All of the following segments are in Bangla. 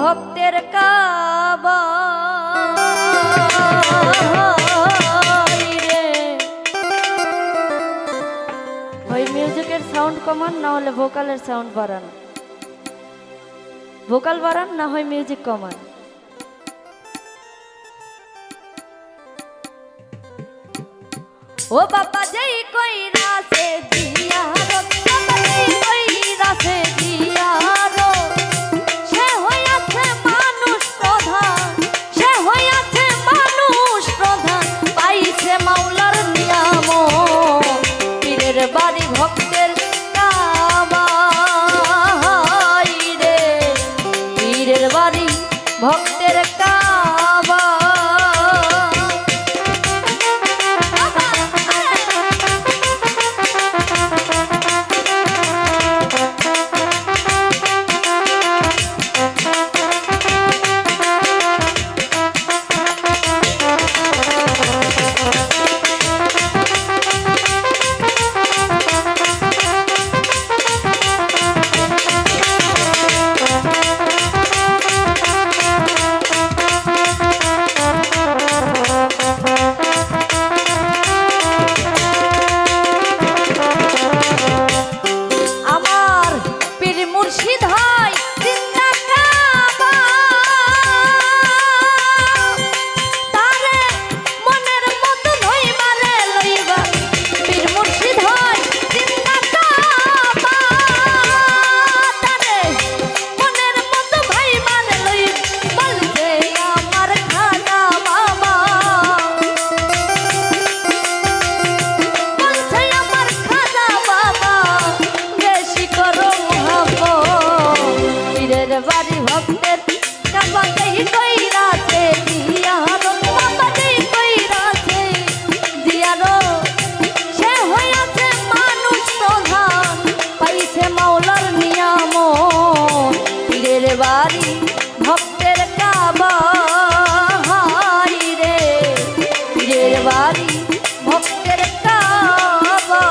ভক্তের কাবা রে। ওই মিউজিকের সাউন্ড কমান, না হলে ভোকালের সাউন্ড বাড়ান। ভোকাল বাড়ান, না হয় মিউজিক কমান। ও বাবা যেই কই রাসে দিয়া রো, বাবা যেই কই রাসে দিয়া রো, সে হইয়াছে মানুষ প্রধান, সে হইয়াছে মানুষ প্রধান, পাইছে মাওলার নিয়ামত, পীরের বাড়ি ভক্তের কাবা রে, পীরের বাড়ি ভক্তের কাবা। বাড়ি ভক্তের কাবা যেই কই রাসে দিয়া রো, বাবা যেই কই রাসে দিয়া রো, সে হইয়াছে মানুষ প্রধান, পাইছে মাওলার নিয়ামত, পীরের বাড়ি ভক্তের কাবা রে, পীরের বাড়ি ভক্তের কাবা।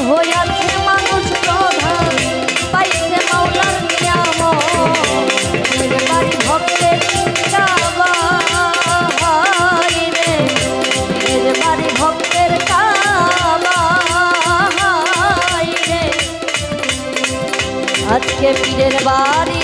হইয়াছে মানুষ প্রধান পাইছে মাওলার নিয়ামত পীরের বাড়ি ভক্তের কাবাই রে পীরের বাড়ি ভক্তের কাবাই রে আজকে পীরের বাড়ি